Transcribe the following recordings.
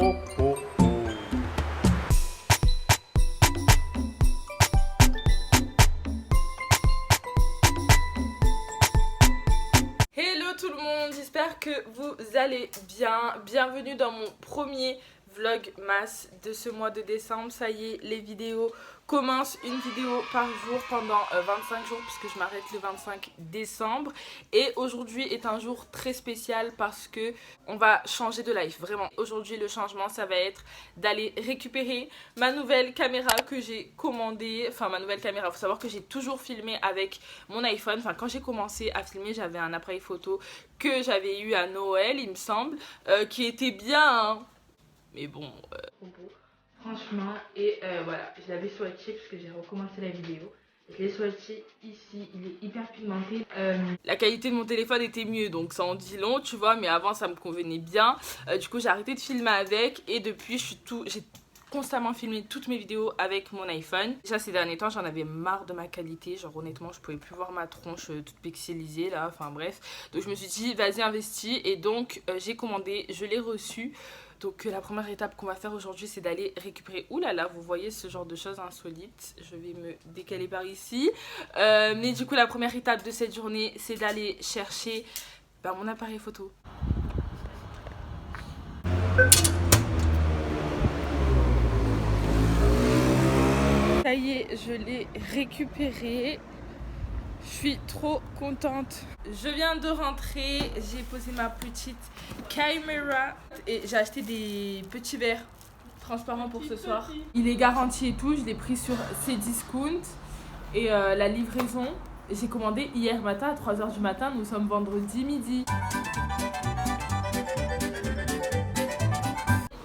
ho, ho, ho. Hello tout le monde, j'espère que vous allez bien. Bienvenue dans mon premier vlogmas de ce mois de décembre. Ça y est, les vidéos commencent, une vidéo par jour pendant 25 jours puisque je m'arrête le 25 décembre. Et aujourd'hui est un jour très spécial parce que on va changer de life, vraiment. Aujourd'hui le changement ça va être d'aller récupérer ma nouvelle caméra que j'ai commandée. Enfin ma nouvelle caméra, il faut savoir que j'ai toujours filmé avec mon iPhone. Enfin quand j'ai commencé à filmer j'avais un appareil photo que j'avais eu à Noël il me semble, qui était bien hein. Mais bon, franchement, et voilà, je l'avais swatché parce que j'ai recommencé la vidéo. Je l'ai swatché ici, il est hyper pigmenté. La qualité de mon téléphone était mieux, donc ça en dit long, tu vois, mais avant ça me convenait bien. Du coup, j'ai arrêté de filmer avec et depuis, j'ai constamment filmé toutes mes vidéos avec mon iPhone. Déjà ces derniers temps j'en avais marre de ma qualité, genre honnêtement je pouvais plus voir ma tronche toute pixelisée là, enfin bref. Donc je me suis dit vas-y investis et donc j'ai commandé, je l'ai reçu. Donc la première étape qu'on va faire aujourd'hui c'est d'aller récupérer, oulala vous voyez ce genre de choses insolites, je vais me décaler par ici. Mais du coup la première étape de cette journée c'est d'aller chercher mon appareil photo. Ça y est, je l'ai récupéré. Je suis trop contente. Je viens de rentrer, j'ai posé ma petite caméra et j'ai acheté des petits verres transparents pour ce soir. Il est garanti et tout, je l'ai pris sur Cdiscount et la livraison, j'ai commandé hier matin à 3 h du matin, nous sommes vendredi midi.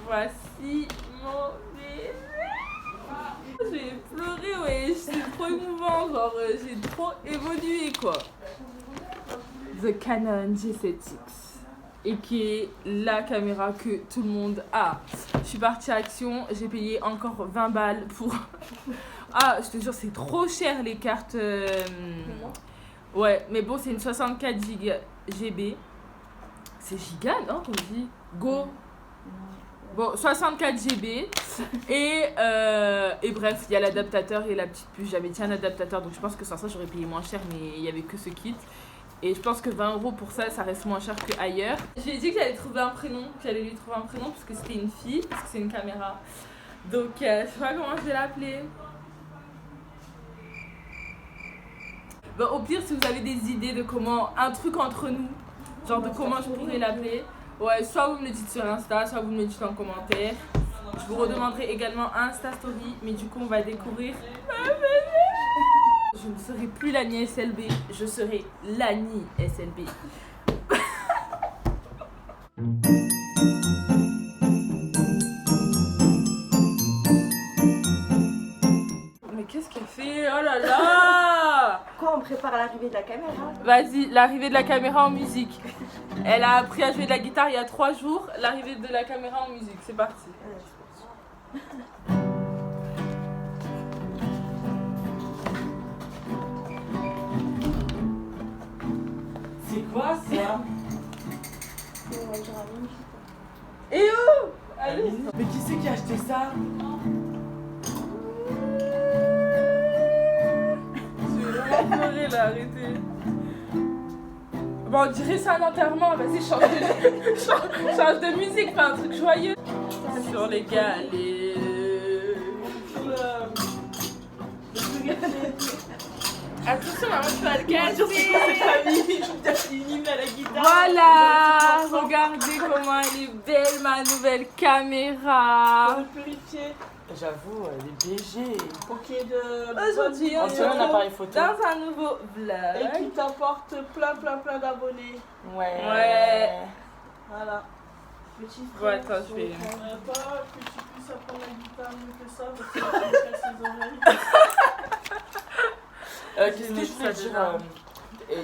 Voici mon bébé. J'ai pleuré, ouais, c'est trop émouvant, genre j'ai trop évolué quoi. The Canon G7X et qui est la caméra que tout le monde a. Je suis partie à Action, j'ai payé encore 20 balles pour... Ah, je te jure, c'est trop cher les cartes. Ouais, mais bon, c'est une 64 GB. C'est giga, non, comme je dis. Go. Bon, 64 GB et bref, il y a l'adaptateur et la petite puce. J'avais dit un adaptateur, donc je pense que sans ça j'aurais payé moins cher, mais il n'y avait que ce kit. Et je pense que 20 € pour ça, ça reste moins cher qu'ailleurs. Je lui ai dit que j'allais trouver un prénom, que j'allais lui trouver un prénom parce que c'était une fille, parce que c'est une caméra. Donc je sais pas comment je vais l'appeler. Bon, au pire, si vous avez des idées de comment, un truc entre nous, genre de comment je pourrais l'appeler. Ouais, soit vous me le dites sur Insta, soit vous me le dites en commentaire. Je vous redemanderai également un Insta Story, mais du coup on va découvrir ma bébé. Je ne serai plus l'Annie SLB, je serai l'Annie SLB. Mais qu'est-ce qu'elle fait? Oh là là! Quoi, on prépare l'arrivée de la caméra? Vas-y, l'arrivée de la caméra en musique. Elle a appris à jouer de la guitare il y a 3 jours. L'arrivée de la caméra en musique, c'est parti. C'est quoi ça? Et où? Allez. Mais qui c'est qui a acheté ça? Je vais vraiment pleurer là, arrêtez. Bon, on dirait ça à l'enterrement, vas-y, change de musique, fais un truc joyeux. Sur les galets. Attention, maman, tu vas le casser. Voilà, regardez comment elle est belle, ma nouvelle caméra. J'avoue, elle est BG. Ok, Aujourd'hui, On dirait un appareil photo. dans un nouveau vlog. et qui t'apporte plein d'abonnés. Ouais. Voilà. Petit Bon, frère. attends, je vais... Pas que tu puisses apprendre la guitare mieux que ça parce que tu me casses les oreilles. Qu'est-ce que je voulais dire?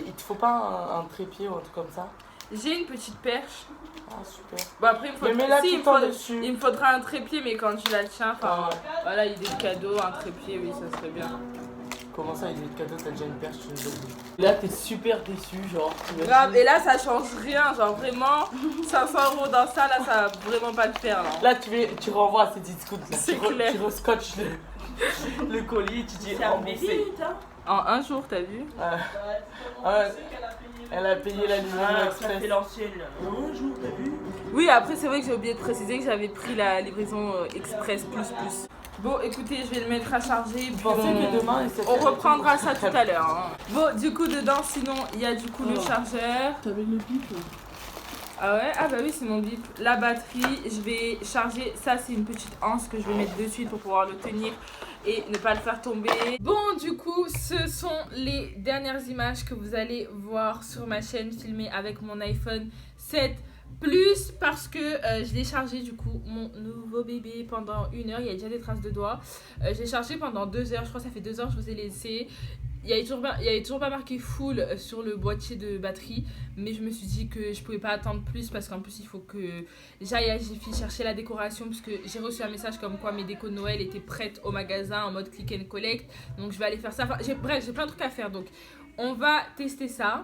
Il te faut pas un trépied ou un truc comme ça? J'ai une petite perche. Ah super. Bon après Mais mets-la tout le temps il dessus. me faudra un trépied mais quand tu la tiens, enfin Ah ouais. voilà, idée de cadeau, un trépied, oui ça serait bien. Comment ça, il y a des cadeaux, t'as déjà une perche, tu nous as dit. Là, t'es super déçu, genre. Tu m'as Grave, dit- et là ça change rien, genre vraiment 500 € dans ça, là ça va vraiment pas le faire là. Là, tu renvoies à ces petites scouts. C'est clair. Tu rescotches le colis, tu dis C'est un remboursé. bébé, hein. En un jour, t'as vu? Ah, Ouais, ouais. c'est qu'elle a payé. Elle a payé la livraison Ah, ça express. fait l'ancienne. Un jour, t'as vu? Oui, après c'est vrai que j'ai oublié de préciser que j'avais pris la livraison express plus. Bon, écoutez, je vais le mettre à charger. Puis Vous pensez que demain, on reprendra ça tout à l'heure. Hein. Bon, du coup, dedans, sinon, il y a du coup le chargeur. T'avais le bip. Ah ouais? Ah bah oui, c'est mon bip. La batterie, je vais charger. Ça, c'est une petite anse que je vais mettre de suite pour pouvoir le tenir et ne pas le faire tomber. Bon, du coup, ce sont les dernières images que vous allez voir sur ma chaîne filmées avec mon iPhone 7 Plus parce que je l'ai chargé du coup mon nouveau bébé pendant 1 heure. Il y a déjà des traces de doigts. Je l'ai chargé pendant 2 heures. Je crois que ça fait 2 heures que je vous ai laissé. Il y avait toujours pas marqué full sur le boîtier de batterie, mais je me suis dit que je pouvais pas attendre plus parce qu'en plus il faut que j'aille à Jiffy chercher la décoration parce que j'ai reçu un message comme quoi mes décos de Noël étaient prêtes au magasin en mode click and collect, donc je vais aller faire ça. Enfin, bref, j'ai plein de trucs à faire, donc on va tester ça.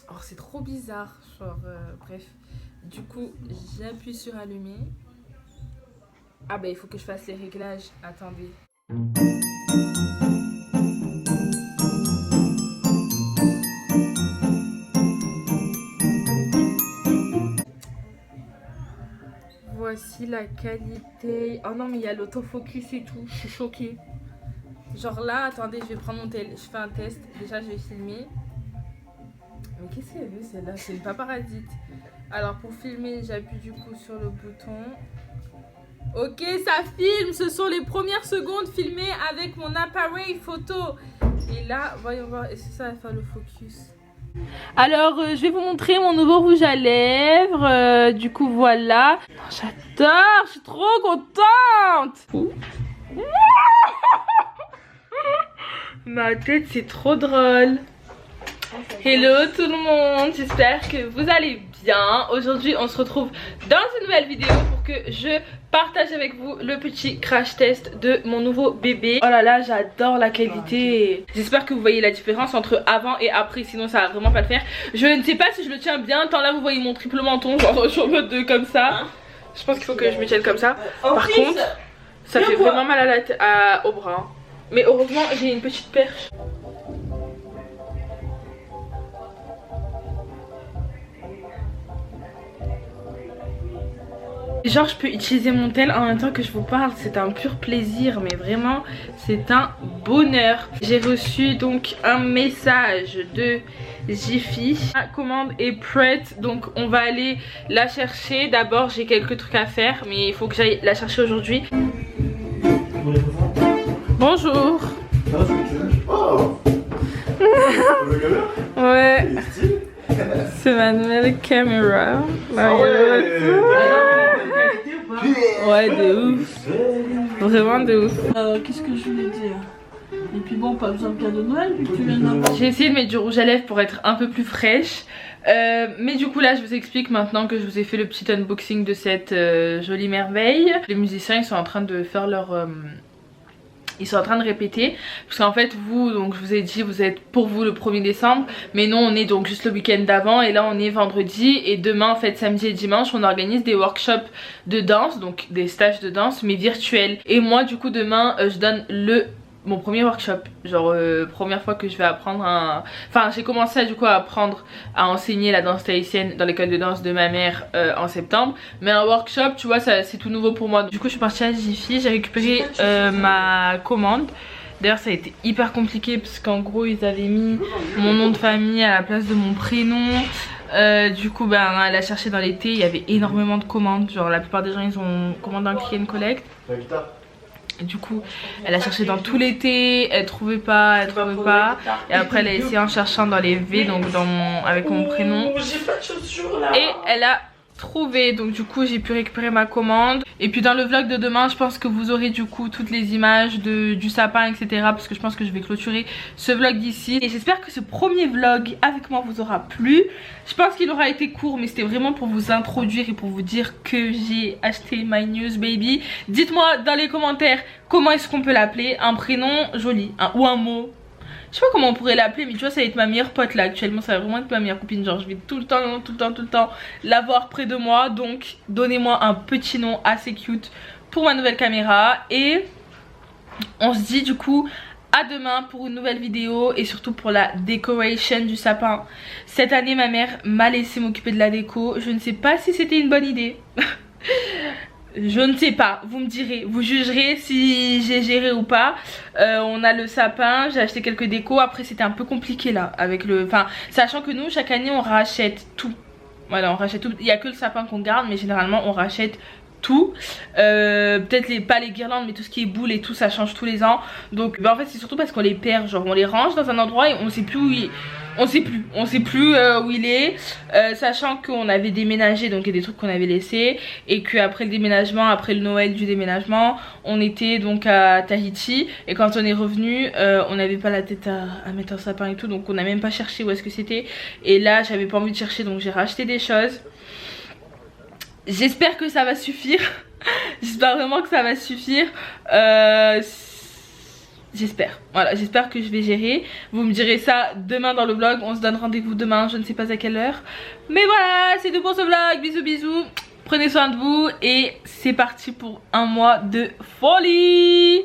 Oh, c'est trop bizarre, genre bref. Du coup, j'appuie sur allumer. Ah bah il faut que je fasse les réglages. Attendez. Voici la qualité. Oh non mais il y a l'autofocus et tout. Je suis choquée. Genre là, attendez, je vais prendre mon tel. Je fais un test. Déjà, je vais filmer. Mais qu'est-ce qu'elle veut celle-là? C'est une paparazite. Alors pour filmer, j'appuie du coup sur le bouton. Ok, ça filme. Ce sont les premières secondes filmées avec mon appareil photo. Et là, voyons voir. Est-ce que ça va faire le focus? Alors, je vais vous montrer mon nouveau rouge à lèvres. Du coup, voilà. J'adore. Je suis trop contente. Ma tête, c'est trop drôle. Hello tout le monde, j'espère que vous allez bien. Aujourd'hui on se retrouve dans une nouvelle vidéo pour que je partage avec vous le petit crash test de mon nouveau bébé. Oh là là, j'adore la qualité. J'espère que vous voyez la différence entre avant et après, sinon ça va vraiment pas le faire. Je ne sais pas si je le tiens bien, tant là vous voyez mon triple menton, genre je suis en mode comme ça. Je pense qu'il faut que je me tienne comme ça. Par contre, ça fait vraiment mal à la tête, au bras. Mais heureusement j'ai une petite perche. Genre je peux utiliser mon tel en même temps que je vous parle, c'est un pur plaisir, mais vraiment c'est un bonheur. J'ai reçu donc un message de Jiffy. La commande est prête, donc on va aller la chercher. D'abord j'ai quelques trucs à faire, mais il faut que j'aille la chercher aujourd'hui. Bonjour. Oh. Ouais. C'est ma nouvelle caméra. Ouais, de ouf. Vraiment de ouf. Qu'est-ce que je voulais dire? Et puis bon, pas besoin de cadeau de Noël vu que tu viens d'avoir. J'ai essayé de mettre du rouge à lèvres pour être un peu plus fraîche. Mais du coup là je vous explique maintenant que je vous ai fait le petit unboxing de cette jolie merveille. Les musiciens ils sont en train de faire leur... Ils sont en train de répéter parce qu'en fait vous, donc je vous ai dit vous êtes pour vous le 1er décembre, mais non on est donc juste le week-end d'avant et là on est vendredi et demain en fait samedi et dimanche on organise des workshops de danse, donc des stages de danse mais virtuels. Et moi du coup demain je donne mon premier workshop, genre première fois que je vais apprendre enfin j'ai commencé du coup à apprendre à enseigner la danse tahitienne dans l'école de danse de ma mère en septembre, mais un workshop tu vois c'est tout nouveau pour moi. Du coup je suis partie à Jiffy, j'ai récupéré ma commande. D'ailleurs ça a été hyper compliqué parce qu'en gros ils avaient mis mon nom de famille à la place de mon prénom. Du coup ben elle a cherché dans l'été, il y avait énormément de commandes, genre la plupart des gens ils ont commandé un click and collect. Et du coup elle a cherché dans tout l'été, elle trouvait pas, et après elle a essayé en cherchant dans les V, donc avec mon prénom, J'ai pas de chaussures là. et elle a trouvé, donc du coup j'ai pu récupérer ma commande. Et puis dans le vlog de demain je pense que vous aurez du coup toutes les images du sapin, etc. Parce que je pense que je vais clôturer ce vlog d'ici. Et j'espère que ce premier vlog avec moi vous aura plu. Je pense qu'il aura été court, mais c'était vraiment pour vous introduire et pour vous dire que j'ai acheté My News Baby. Dites-moi dans les commentaires comment est-ce qu'on peut l'appeler. Un prénom joli, ou un mot. Je sais pas comment on pourrait l'appeler, mais tu vois, ça va être ma meilleure pote là actuellement. Ça va vraiment être ma meilleure copine. Genre, je vais tout le temps l'avoir près de moi. Donc, donnez-moi un petit nom assez cute pour ma nouvelle caméra. Et on se dit du coup à demain pour une nouvelle vidéo et surtout pour la décoration du sapin. Cette année, ma mère m'a laissé m'occuper de la déco. Je ne sais pas si c'était une bonne idée. Je ne sais pas, vous me direz, vous jugerez si j'ai géré ou pas. On a le sapin, j'ai acheté quelques décos. Après c'était un peu compliqué là avec le... Enfin, sachant que nous chaque année on rachète tout. Voilà, on rachète tout. Il n'y a que le sapin qu'on garde, mais généralement on rachète tout. Peut-être pas les guirlandes, mais tout ce qui est boules et tout, ça change tous les ans. Donc en fait c'est surtout parce qu'on les perd. Genre on les range dans un endroit et on sait plus où il est. On sait plus où il est, sachant qu'on avait déménagé, donc il y a des trucs qu'on avait laissés, et qu'après le déménagement, après le Noël du déménagement, on était donc à Tahiti, et quand on est revenu, on n'avait pas la tête à mettre un sapin et tout, donc on n'a même pas cherché où est-ce que c'était, et là j'avais pas envie de chercher, donc j'ai racheté des choses. J'espère que ça va suffire, j'espère vraiment que ça va suffire, j'espère, voilà, j'espère que je vais gérer. Vous me direz ça demain dans le vlog. On se donne rendez-vous demain, je ne sais pas à quelle heure. Mais voilà, c'est tout pour ce vlog. Bisous bisous, prenez soin de vous. Et c'est parti pour un mois de folie.